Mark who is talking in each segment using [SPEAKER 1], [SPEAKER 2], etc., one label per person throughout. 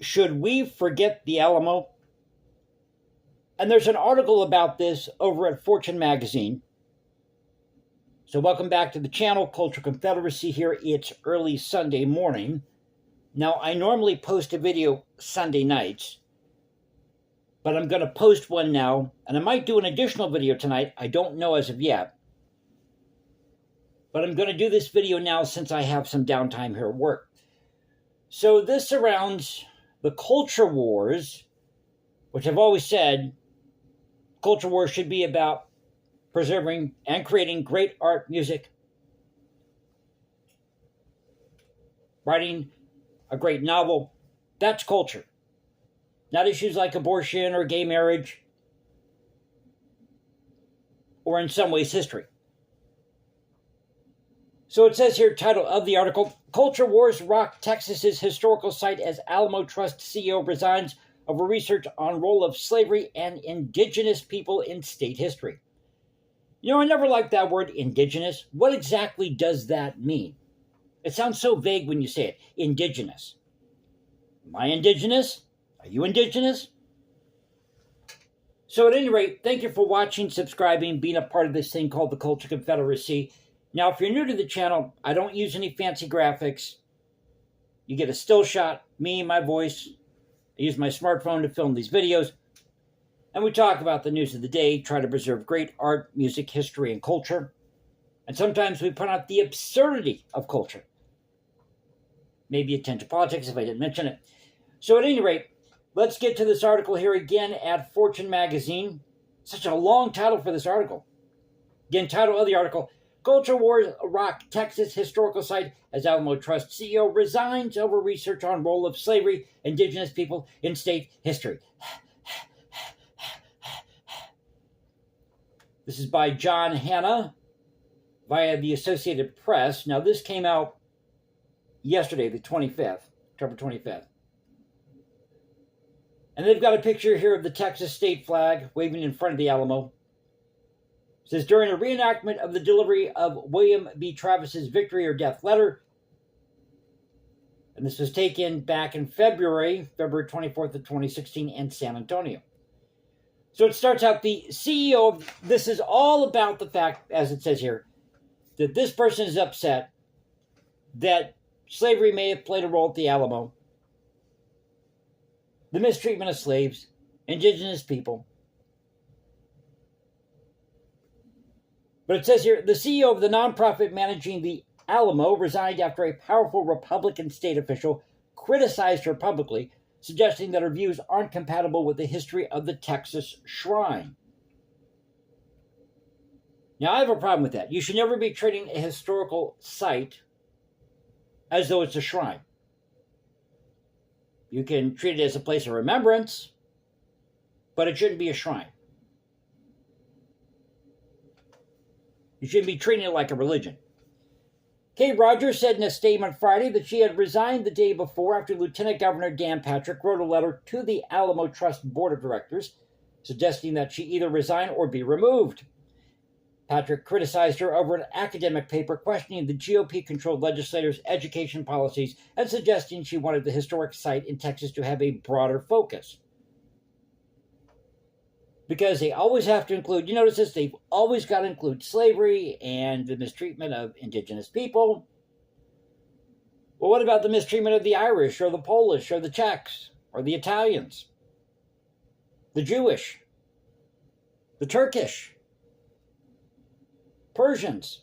[SPEAKER 1] Should we forget the Alamo? And there's an article about this over at Fortune magazine. So welcome back to the channel, Culture Confederacy here. It's early Sunday morning. Now, I normally post a video Sunday nights, but I'm going to post one now, and I might do an additional video tonight. I don't know as of yet. But I'm going to do this video now since I have some downtime here at work. So this surrounds the culture wars, which I've always said culture wars should be about preserving and creating great art, music, writing a great novel. That's culture. Not issues like abortion or gay marriage, or in some ways history. So it says here, title of the article, Culture Wars Rock Texas's Historical Site as Alamo Trust CEO Resigns over Research on Role of Slavery and Indigenous People in State History. You know, I never liked that word, indigenous. What exactly does that mean? It sounds so vague when you say it, indigenous. Am I indigenous? Are you indigenous? So at any rate, thank you for watching, subscribing, being a part of this thing called the Culture Confederacy. Now, if you're new to the channel, I don't use any fancy graphics. You get a still shot, me, my voice. I use my smartphone to film these videos. And we talk about the news of the day, try to preserve great art, music, history, and culture. And sometimes we point out the absurdity of culture. Maybe attend to politics if I didn't mention it. So at any rate, let's get to this article here again at Fortune magazine. Such a long title for this article. Again, title of the article, Culture Wars Rock Texas Historical Site as Alamo Trust CEO resigns over research on role of slavery, indigenous people in state history. This is by John Hanna via the Associated Press. Now, this came out yesterday, the 25th, October 25th. And they've got a picture here of the Texas state flag waving in front of the Alamo. It says, during a reenactment of the delivery of William B. Travis's victory or death letter, and this was taken back in February 24th of 2016 in San Antonio. So it starts out, the CEO, this is all about the fact, as it says here, that this person is upset that slavery may have played a role at the Alamo, the mistreatment of slaves, indigenous people. But it says here, the CEO of the nonprofit managing the Alamo resigned after a powerful Republican state official criticized her publicly, suggesting that her views aren't compatible with the history of the Texas shrine. Now, I have a problem with that. You should never be treating a historical site as though it's a shrine. You can treat it as a place of remembrance, but it shouldn't be a shrine. You shouldn't be treating it like a religion. Kay Rogers said in a statement Friday that she had resigned the day before after Lieutenant Governor Dan Patrick wrote a letter to the Alamo Trust Board of Directors suggesting that she either resign or be removed. Patrick criticized her over an academic paper questioning the GOP-controlled legislators' education policies and suggesting she wanted the historic site in Texas to have a broader focus. Because they always have to include, you notice this, they've always got to include slavery and the mistreatment of indigenous people. Well, what about the mistreatment of the Irish or the Polish or the Czechs or the Italians, the Jewish, the Turkish, Persians,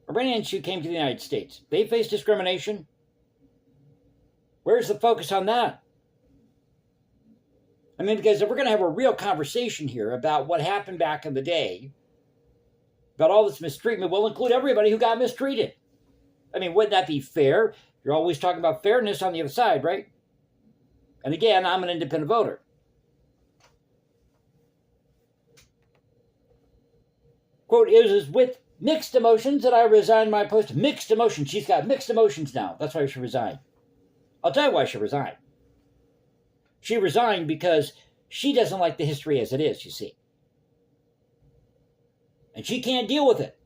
[SPEAKER 1] Iranians who came to the United States? They face discrimination. Where's the focus on that? I mean, because if we're going to have a real conversation here about what happened back in the day, about all this mistreatment, we'll include everybody who got mistreated. I mean, wouldn't that be fair? You're always talking about fairness on the other side, right? And again, I'm an independent voter. Quote, it was with mixed emotions that I resigned my post. Mixed emotions. She's got mixed emotions now. That's why she resigned. I'll tell you why she resigned. She resigned because she doesn't like the history as it is, you see. And she can't deal with it.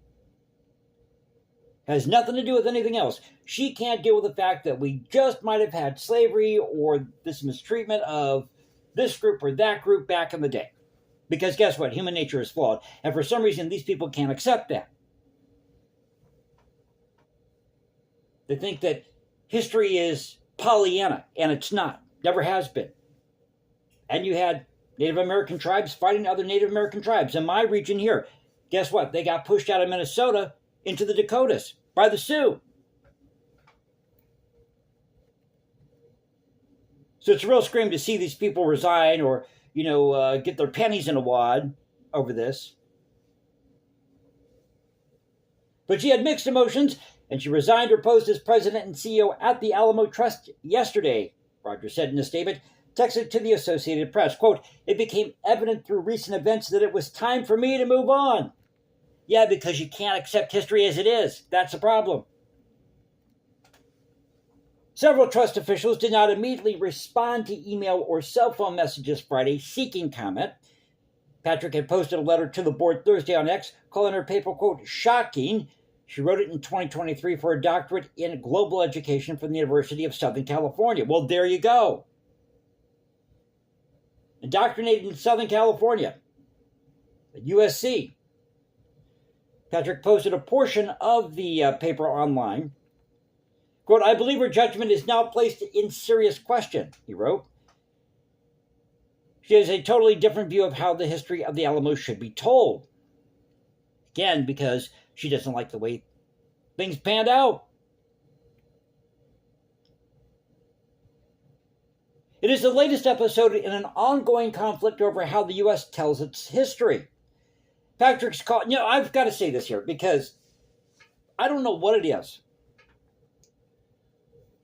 [SPEAKER 1] Has nothing to do with anything else. She can't deal with the fact that we just might have had slavery or this mistreatment of this group or that group back in the day. Because guess what? Human nature is flawed. And for some reason, these people can't accept that. They think that history is Pollyanna, and it's not. Never has been. And you had Native American tribes fighting other Native American tribes. In my region here, guess what? They got pushed out of Minnesota into the Dakotas by the Sioux. So it's a real scream to see these people resign or, get their panties in a wad over this. But she had mixed emotions, and she resigned her post as president and CEO at the Alamo Trust yesterday, Rogers said in a statement, texted to the Associated Press. Quote, "It became evident through recent events that it was time for me to move on." Yeah, because you can't accept history as it is. That's the problem. Several trust officials did not immediately respond to email or cell phone messages Friday seeking comment. Patrick had posted a letter to the board Thursday on X, calling her paper, quote, "shocking." She wrote it in 2023 for a doctorate in global education from the University of Southern California. Well, there you go. Indoctrinated in Southern California at USC. Patrick posted a portion of the paper online. Quote, "I believe her judgment is now placed in serious question," he wrote. She has a totally different view of how the history of the Alamo should be told. Again, because she doesn't like the way things panned out. It is the latest episode in an ongoing conflict over how the U.S. tells its history. Patrick's call. I've got to say this here because I don't know what it is.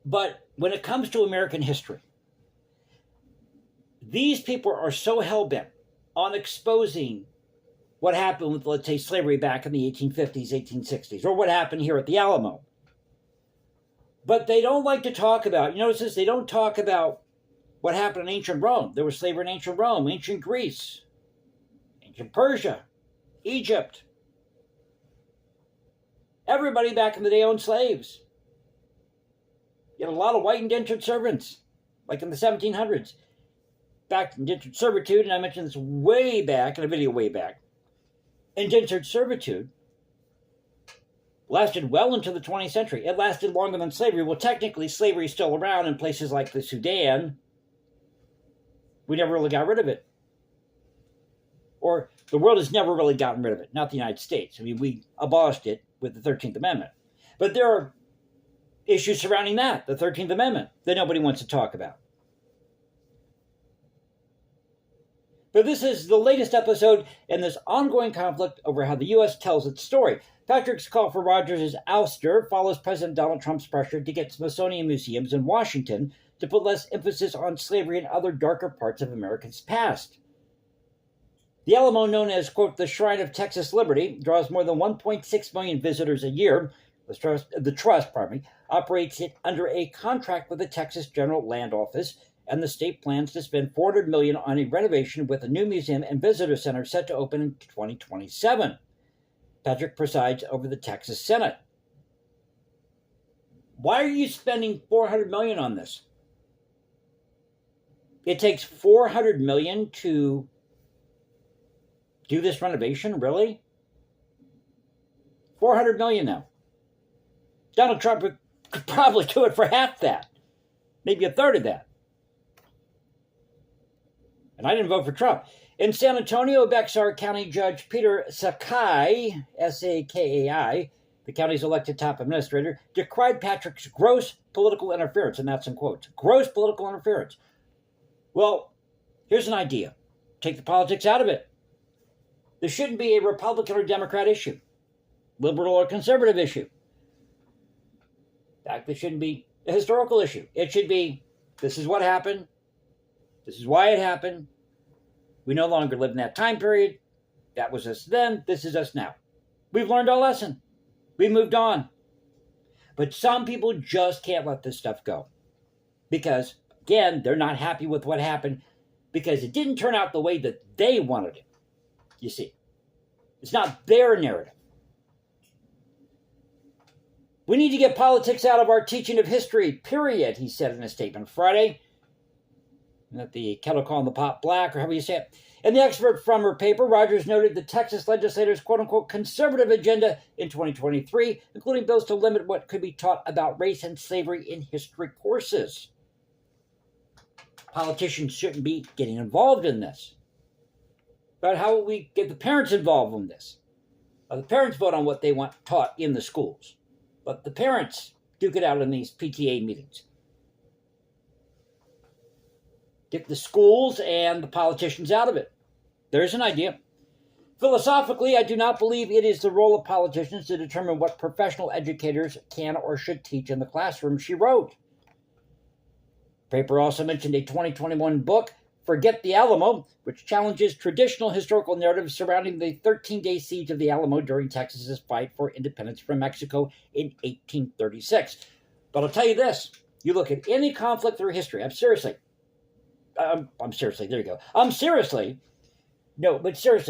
[SPEAKER 1] But when it comes to American history, these people are so hell-bent on exposing what happened with, let's say, slavery back in the 1850s, 1860s, or what happened here at the Alamo. But they don't like to talk about, notice this, they don't talk about what happened in ancient Rome. There was slavery in ancient Rome, ancient Greece, ancient Persia, Egypt. Everybody back in the day owned slaves. You had a lot of white indentured servants, like in the 1700s. Back indentured servitude, and I mentioned this way back, in a video way back. Indentured servitude lasted well into the 20th century. It lasted longer than slavery. Well, technically, slavery is still around in places like the Sudan. We never really got rid of it. Or the world has never really gotten rid of it, not the United States. I mean, we abolished it with the 13th Amendment. But there are issues surrounding that, the 13th Amendment, that nobody wants to talk about. But this is the latest episode in this ongoing conflict over how the U.S. tells its story. Patrick's call for Rogers' ouster follows President Donald Trump's pressure to get Smithsonian museums in Washington to put less emphasis on slavery and other darker parts of America's past. The Alamo, known as, quote, "the Shrine of Texas Liberty," draws more than 1.6 million visitors a year. The trust operates it under a contract with the Texas General Land Office, and the state plans to spend $400 million on a renovation with a new museum and visitor center set to open in 2027. Patrick presides over the Texas Senate. Why are you spending $400 million on this? It takes $400 million to do this renovation, really? $400 million now. Donald Trump could probably do it for half that, maybe a third of that. And I didn't vote for Trump. In San Antonio, Bexar County Judge Peter Sakai, S-A-K-A-I, the county's elected top administrator, decried Patrick's gross political interference, and that's in quotes, gross political interference. Well, here's an idea. Take the politics out of it. This shouldn't be a Republican or Democrat issue, liberal or conservative issue. In fact, this shouldn't be a historical issue. It should be, this is what happened. This is why it happened. We no longer live in that time period. That was us then. This is us now. We've learned our lesson. We've moved on. But some people just can't let this stuff go. Because, again, they're not happy with what happened because it didn't turn out the way that they wanted it. You see, it's not their narrative. We need to get politics out of our teaching of history, period, he said in a statement Friday. Let the kettle call the pot black, or however you say it. In the expert from her paper, Rogers noted the Texas legislators' quote-unquote conservative agenda in 2023, including bills to limit what could be taught about race and slavery in history courses. Politicians shouldn't be getting involved in this. But how will we get the parents involved in this? The parents vote on what they want taught in the schools. But the parents duke it out in these PTA meetings. Get the schools and the politicians out of it. There's an idea. Philosophically, I do not believe it is the role of politicians to determine what professional educators can or should teach in the classroom, she wrote. The paper also mentioned a 2021 book, Forget the Alamo, which challenges traditional historical narratives surrounding the 13-day siege of the Alamo during Texas's fight for independence from Mexico in 1836. But I'll tell you this, you look at any conflict through history, seriously,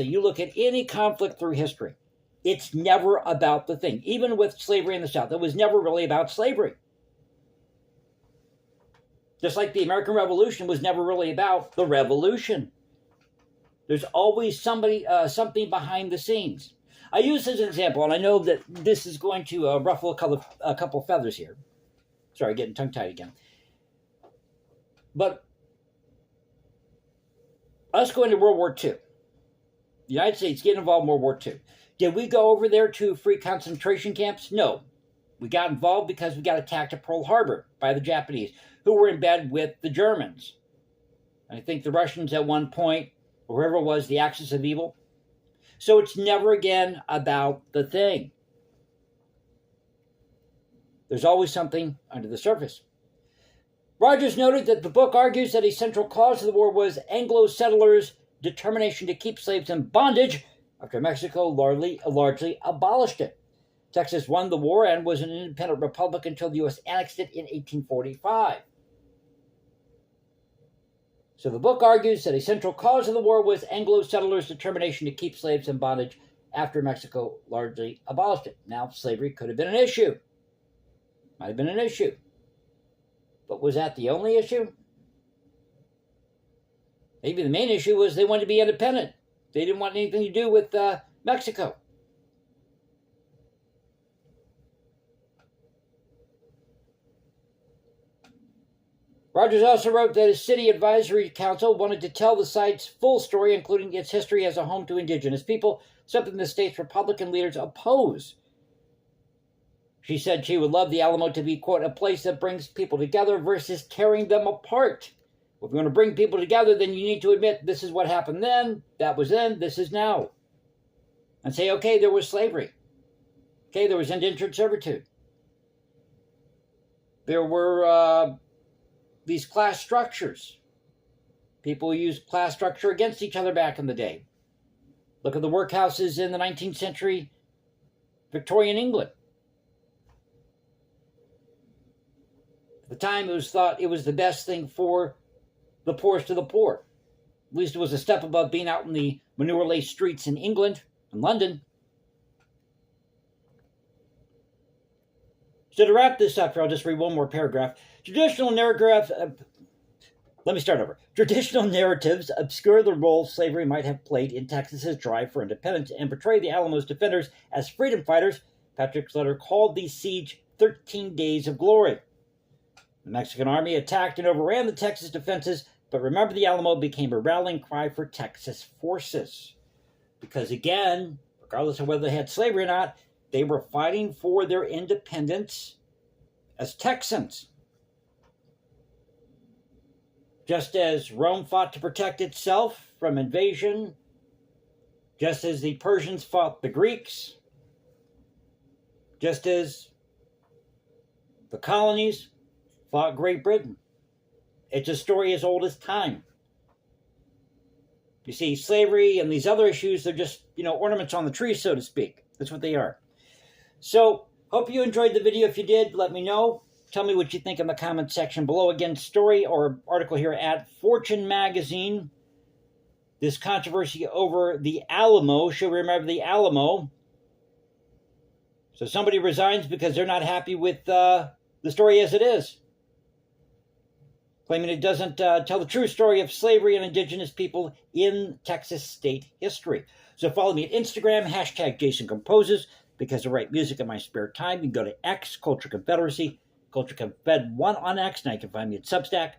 [SPEAKER 1] you look at any conflict through history, it's never about the thing. Even with slavery in the South, it was never really about slavery. Just like the American Revolution was never really about the revolution. There's always something behind the scenes. I use this as an example, and I know that this is going to ruffle a couple feathers here. Sorry, getting tongue-tied again. But us going to World War II, the United States getting involved in World War II. Did we go over there to free concentration camps? No. We got involved because we got attacked at Pearl Harbor by the Japanese, who were in bed with the Germans. I think the Russians at one point, or whoever it was, the axis of evil. So it's never again about the thing. There's always something under the surface. Rogers noted that the book argues that a central cause of the war was Anglo settlers' determination to keep slaves in bondage after Mexico largely abolished it. Texas won the war and was an independent republic until the U.S. annexed it in 1845. So the book argues that a central cause of the war was Anglo settlers' determination to keep slaves in bondage after Mexico largely abolished it. Now, slavery could have been an issue. Might have been an issue. But was that the only issue? Maybe the main issue was they wanted to be independent. They didn't want anything to do with Mexico. Rogers also wrote that his city advisory council wanted to tell the site's full story, including its history as a home to indigenous people, something the state's Republican leaders oppose. She said she would love the Alamo to be, quote, a place that brings people together versus tearing them apart. If you want to bring people together, then you need to admit this is what happened then, that was then, this is now. And say, okay, there was slavery. Okay, there was indentured servitude. There were these class structures. People used class structure against each other back in the day. Look at the workhouses in the 19th century Victorian England. At the time, it was thought it was the best thing for the poorest of the poor. At least it was a step above being out in the manure-laced streets in England and London. So to wrap this up, I'll just read one more paragraph. Traditional narratives obscure the role slavery might have played in Texas's drive for independence and portray the Alamo's defenders as freedom fighters. Patrick Slater called the siege 13 days of glory. The Mexican army attacked and overran the Texas defenses, but remember, the Alamo became a rallying cry for Texas forces. Because again, regardless of whether they had slavery or not, they were fighting for their independence as Texans. Just as Rome fought to protect itself from invasion, just as the Persians fought the Greeks, just as the colonies fought Great Britain. It's a story as old as time. You see, slavery and these other issues, they're just, ornaments on the tree, so to speak. That's what they are. So, hope you enjoyed the video. If you did, let me know. Tell me what you think in the comment section below. Again, story or article here at Fortune Magazine. This controversy over the Alamo. Should we remember the Alamo? So somebody resigns because they're not happy with the story as it is, claiming it doesn't tell the true story of slavery and indigenous people in Texas state history. So follow me at Instagram, hashtag Jason Composes, because I write music in my spare time. You can go to X, Culture Confederacy, Culture Confed 1 on X. Now you can find me at Substack.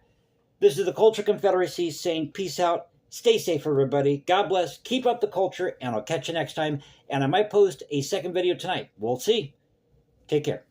[SPEAKER 1] This is the Culture Confederacy saying peace out. Stay safe, everybody. God bless. Keep up the culture, and I'll catch you next time. And I might post a second video tonight. We'll see. Take care.